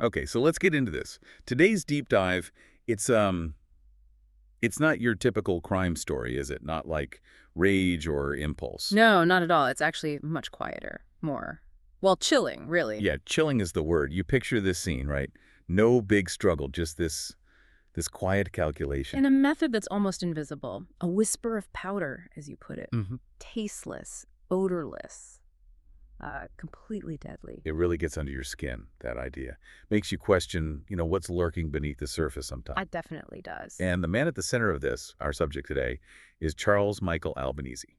Okay, so let's get into this. Today's deep dive, it's not your typical crime story, is it? Not like Rage or Impulse. No, not at all. It's actually much quieter, more, well, chilling, really. Yeah, chilling is the word. You picture this scene, right? No big struggle, just this quiet calculation. In a method that's almost invisible. A whisper of powder, as you put it. Mm-hmm. Tasteless, odorless, completely deadly. It really gets under your skin, that idea. Makes you question, what's lurking beneath the surface sometimes. It definitely does. And the man at the center of this, our subject today, is Charles Michael Albanese.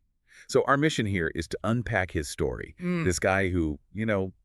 So our mission here is to unpack his story. This guy who,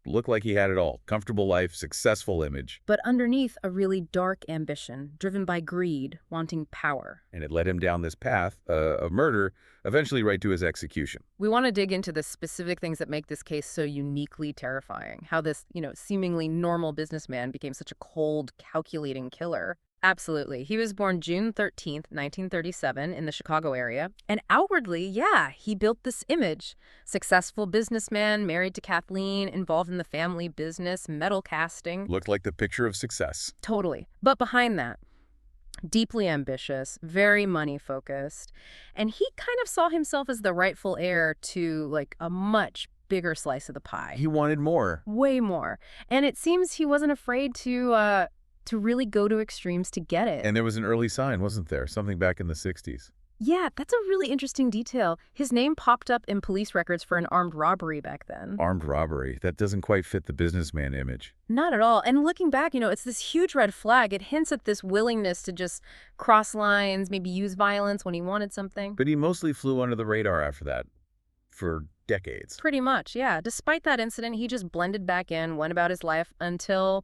looked like he had it all. Comfortable life, successful image. But underneath, a really dark ambition, driven by greed, wanting power. And it led him down this path of murder, eventually right to his execution. We want to dig into the specific things that make this case so uniquely terrifying. How this, seemingly normal businessman became such a cold, calculating killer. Absolutely. He was born June 13th, 1937 in the Chicago area. And outwardly, yeah, he built this image. Successful businessman, married to Kathleen, involved in the family business, metal casting. Looked like the picture of success. Totally. But behind that, deeply ambitious, very money-focused. And he kind of saw himself as the rightful heir to, like, a much bigger slice of the pie. He wanted more. Way more. And it seems he wasn't afraid to really go to extremes to get it. And there was an early sign, wasn't there? Something back in the 60s. Yeah, that's a really interesting detail. His name popped up in police records for an armed robbery back then. Armed robbery. That doesn't quite fit the businessman image. Not at all. And looking back, it's this huge red flag. It hints at this willingness to just cross lines, maybe use violence when he wanted something. But he mostly flew under the radar after that. For decades. Pretty much, yeah. Despite that incident, he just blended back in, went about his life until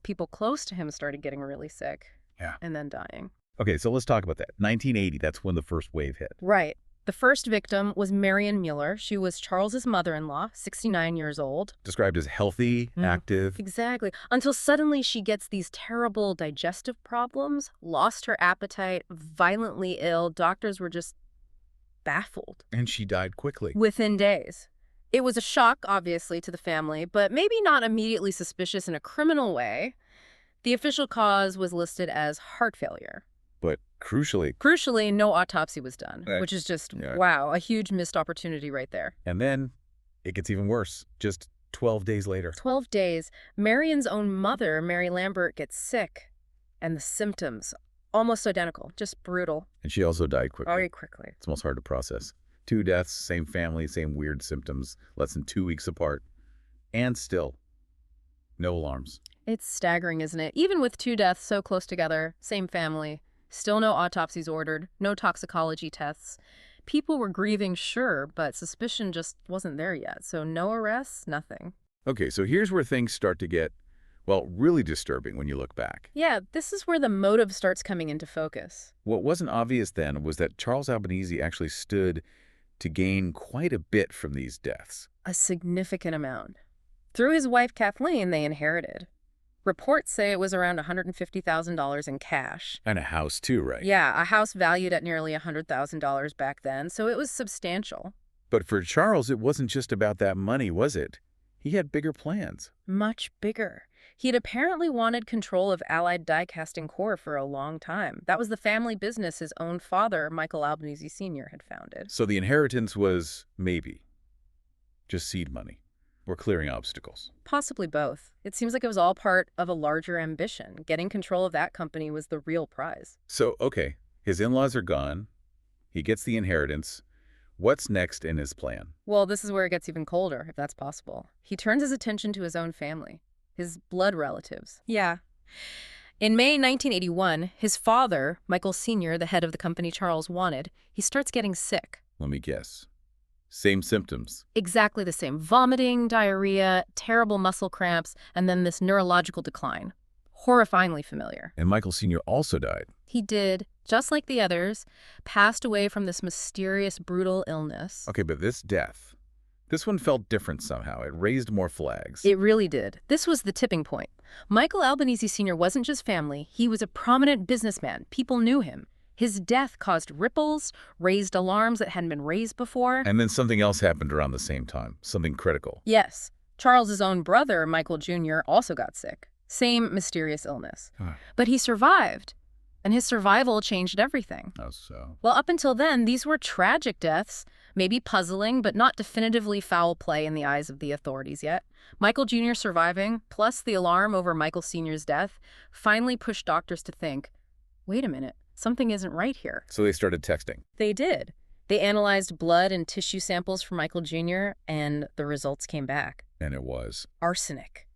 people close to him started getting really sick. Yeah. And then dying. Okay, so let's talk about that. 1980, that's when the first wave hit. Right. The first victim was Marion Mueller. She was Charles's mother-in-law, 69 years old. Described as healthy, active. Exactly. Until suddenly she gets these terrible digestive problems, lost her appetite, violently ill. Doctors were just baffled. And she died quickly. Within days. It was a shock, obviously, to the family, but maybe not immediately suspicious in a criminal way. The official cause was listed as heart failure. But crucially, no autopsy was done, which is just, wow, a huge missed opportunity right there. And then it gets even worse, just 12 days later. 12 days. Marion's own mother, Mary Lambert, gets sick. And the symptoms, almost identical, just brutal. And she also died quickly. Very quickly. It's almost hard to process. 2 deaths, same family, same weird symptoms, less than 2 weeks apart. And still, no alarms. It's staggering, isn't it? Even with 2 deaths so close together, same family, still no autopsies ordered, no toxicology tests. People were grieving, sure, but suspicion just wasn't there yet. So no arrests, nothing. Okay, so here's where things start to get, really disturbing when you look back. Yeah, this is where the motive starts coming into focus. What wasn't obvious then was that Charles Albanese actually stood to gain quite a bit from these deaths. A significant amount. Through his wife, Kathleen, they inherited. Reports say it was around $150,000 in cash. And a house too, right? Yeah, a house valued at nearly $100,000 back then, so it was substantial. But for Charles, it wasn't just about that money, was it? He had bigger plans. Much bigger. He'd apparently wanted control of Allied Die Casting Corps for a long time. That was the family business his own father, Michael Albanese Sr., had founded. So the inheritance was maybe just seed money. We're clearing obstacles. Possibly both. It seems like it was all part of a larger ambition. Getting control of that company was the real prize. So, okay, his in-laws are gone. He gets the inheritance. What's next in his plan? Well, this is where it gets even colder, if that's possible. He turns his attention to his own family. His blood relatives. Yeah. In May 1981, his father, Michael Sr., the head of the company Charles wanted, he starts getting sick. Let me guess. Same symptoms. Exactly the same. Vomiting, diarrhea, terrible muscle cramps, and then this neurological decline. Horrifyingly familiar. And Michael Sr. also died. He did, just like the others, passed away from this mysterious, brutal illness. Okay, but this death, this one felt different somehow. It raised more flags. It really did. This was the tipping point. Michael Albanese Sr. wasn't just family. He was a prominent businessman. People knew him. His death caused ripples, raised alarms that hadn't been raised before. And then something else happened around the same time, something critical. Yes. Charles's own brother, Michael Jr., also got sick. Same mysterious illness. Huh. But he survived, and his survival changed everything. Oh, so. Well, up until then, these were tragic deaths, maybe puzzling, but not definitively foul play in the eyes of the authorities yet. Michael Jr. surviving, plus the alarm over Michael Sr.'s death, finally pushed doctors to think, wait a minute, something isn't right here. So they started texting. They did. They analyzed blood and tissue samples for Michael Jr., and the results came back. And it was. Arsenic.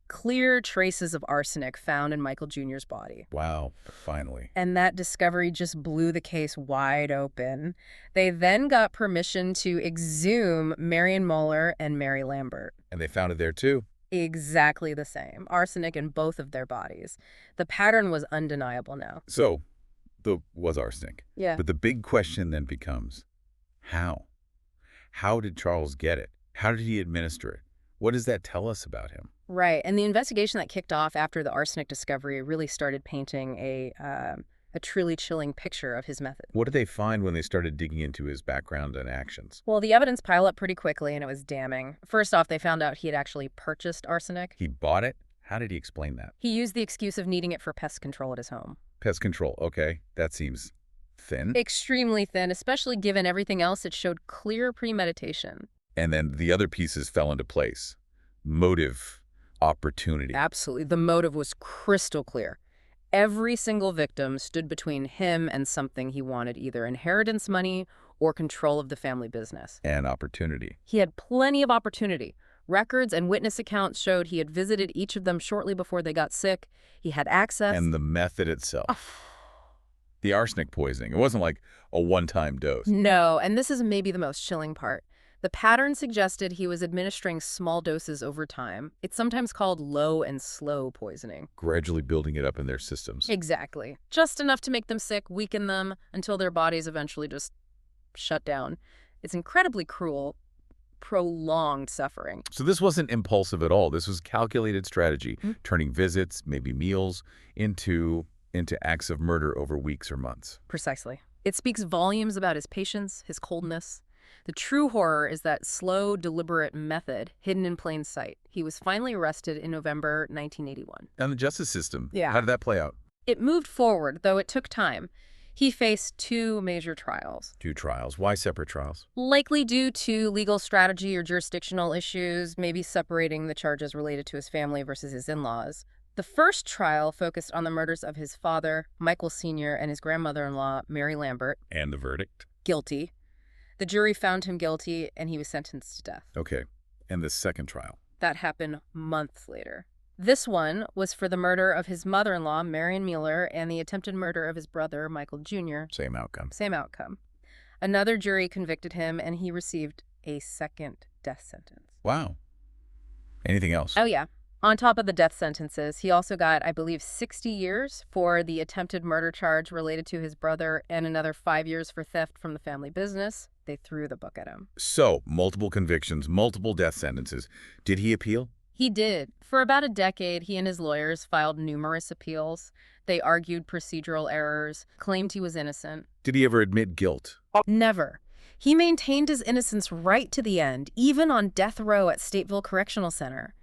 Clear traces of arsenic found in Michael Jr.'s body. Wow, finally. And that discovery just blew the case wide open. They then got permission to exhume Marion Mueller and Mary Lambert. And they found it there too. Exactly the same. Arsenic in both of their bodies. The pattern was undeniable now. So, was arsenic. Yeah. But the big question then becomes, how? How did Charles get it? How did he administer it? What does that tell us about him? Right. And the investigation that kicked off after the arsenic discovery really started painting a truly chilling picture of his method. What did they find when they started digging into his background and actions? Well, the evidence piled up pretty quickly, and it was damning. First off, they found out he had actually purchased arsenic. He bought it? How did he explain that? He used the excuse of needing it for pest control at his home. Pest control, okay. That seems thin. Extremely thin, especially given everything else. It showed clear premeditation. And then the other pieces fell into place. Motive, opportunity. Absolutely. The motive was crystal clear. Every single victim stood between him and something he wanted, either inheritance money or control of the family business. And opportunity. He had plenty of opportunity. Records and witness accounts showed he had visited each of them shortly before they got sick. He had access. And the method itself. The arsenic poisoning. It wasn't like a one-time dose. No, and this is maybe the most chilling part. The pattern suggested he was administering small doses over time. It's sometimes called low and slow poisoning. Gradually building it up in their systems. Exactly. Just enough to make them sick, weaken them, until their bodies eventually just shut down. It's incredibly cruel, prolonged suffering. So this wasn't impulsive at all. This was calculated strategy, turning visits, maybe meals, into acts of murder over weeks or months. Precisely. It speaks volumes about his patience, his coldness. The true horror is that slow, deliberate method hidden in plain sight. He was finally arrested in November 1981. And the justice system, Yeah. how did that play out? It moved forward, though it took time. He faced 2 major trials. 2 trials. Why separate trials? Likely due to legal strategy or jurisdictional issues, maybe separating the charges related to his family versus his in-laws. The first trial focused on the murders of his father, Michael Sr., and his grandmother-in-law, Mary Lambert. And the verdict? Guilty. The jury found him guilty, and he was sentenced to death. Okay. And the second trial? That happened months later. This one was for the murder of his mother-in-law, Marion Mueller, and the attempted murder of his brother, Michael Jr. Same outcome. Same outcome. Another jury convicted him, and he received a second death sentence. Wow. Anything else? Oh, yeah. On top of the death sentences, he also got, I believe, 60 years for the attempted murder charge related to his brother and another 5 years for theft from the family business. They threw the book at him. So, multiple convictions, multiple death sentences. Did he appeal? He did. For about a decade, he and his lawyers filed numerous appeals. They argued procedural errors, claimed he was innocent. Did he ever admit guilt? Never. He maintained his innocence right to the end, even on death row at Stateville Correctional Center.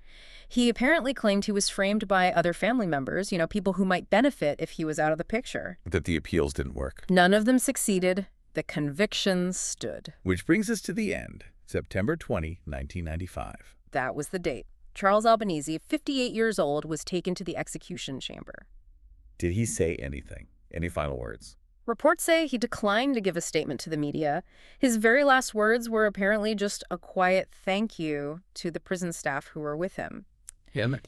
He apparently claimed he was framed by other family members, people who might benefit if he was out of the picture. That the appeals didn't work. None of them succeeded. The convictions stood. Which brings us to the end, September 20, 1995. That was the date. Charles Albanese, 58 years old, was taken to the execution chamber. Did he say anything? Any final words? Reports say he declined to give a statement to the media. His very last words were apparently just a quiet thank you to the prison staff who were with him.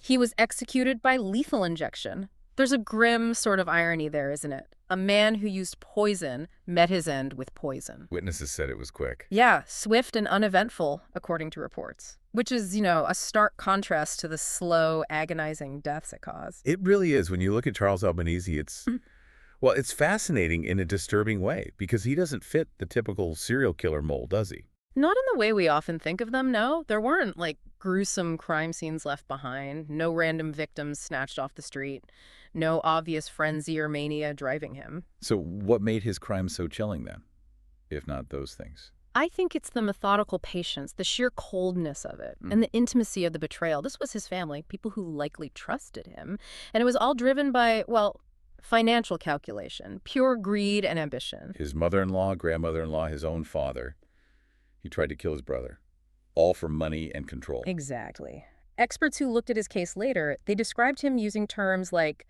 He was executed by lethal injection. There's a grim sort of irony there, isn't it? A man who used poison met his end with poison. Witnesses said it was quick. Yeah, swift and uneventful, according to reports. Which is, a stark contrast to the slow, agonizing deaths it caused. It really is. When you look at Charles Albanese, it's fascinating in a disturbing way because he doesn't fit the typical serial killer mold, does he? Not in the way we often think of them, no. There weren't, gruesome crime scenes left behind, no random victims snatched off the street, no obvious frenzy or mania driving him. So what made his crime so chilling then, if not those things? I think it's the methodical patience, the sheer coldness of it, Mm. and the intimacy of the betrayal. This was his family, people who likely trusted him. And it was all driven by, well, financial calculation, pure greed and ambition. His mother-in-law, grandmother-in-law, his own father. He tried to kill his brother, all for money and control. Exactly. Experts who looked at his case later, they described him using terms like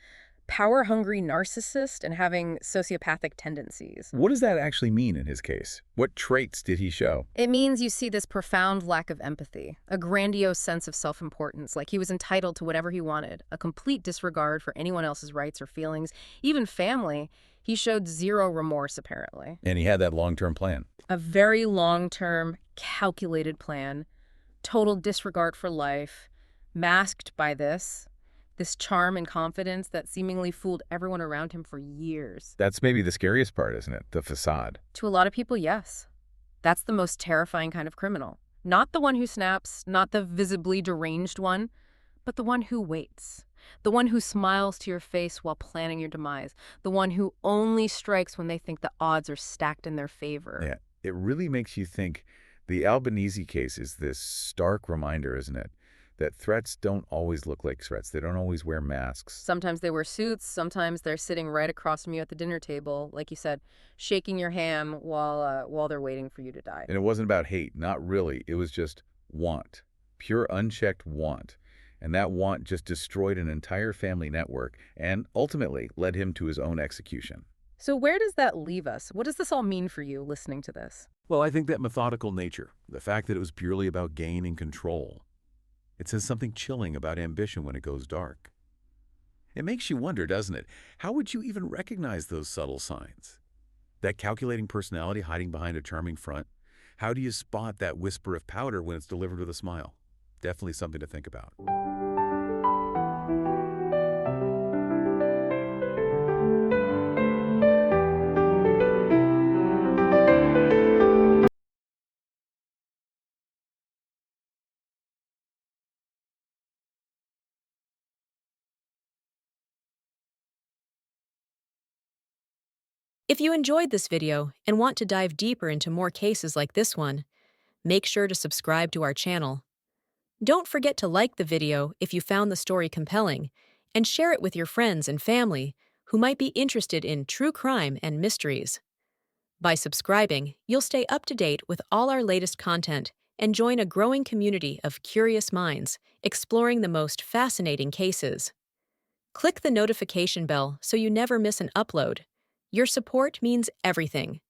power-hungry narcissist and having sociopathic tendencies. What does that actually mean in his case? What traits did he show? It means you see this profound lack of empathy, a grandiose sense of self-importance, like he was entitled to whatever he wanted, a complete disregard for anyone else's rights or feelings, even family. He showed zero remorse, apparently. And he had that long-term plan. A very long-term, calculated plan, total disregard for life, masked by this charm and confidence that seemingly fooled everyone around him for years. That's maybe the scariest part, isn't it? The facade. To a lot of people, yes. That's the most terrifying kind of criminal. Not the one who snaps, not the visibly deranged one, but the one who waits. The one who smiles to your face while planning your demise. The one who only strikes when they think the odds are stacked in their favor. Yeah, it really makes you think the Albanese case is this stark reminder, isn't it? That threats don't always look like threats. They don't always wear masks. Sometimes they wear suits, sometimes they're sitting right across from you at the dinner table, like you said, shaking your ham while they're waiting for you to die. And it wasn't about hate, not really. It was just want, pure unchecked want. And that want just destroyed an entire family network and ultimately led him to his own execution. So where does that leave us? What does this all mean for you listening to this? Well, I think that methodical nature, the fact that it was purely about gain and control, it says something chilling about ambition when it goes dark. It makes you wonder, doesn't it? How would you even recognize those subtle signs? That calculating personality hiding behind a charming front? How do you spot that whisper of powder when it's delivered with a smile? Definitely something to think about. If you enjoyed this video and want to dive deeper into more cases like this one, make sure to subscribe to our channel. Don't forget to like the video if you found the story compelling, and share it with your friends and family who might be interested in true crime and mysteries. By subscribing, you'll stay up to date with all our latest content and join a growing community of curious minds exploring the most fascinating cases. Click the notification bell so you never miss an upload. Your support means everything.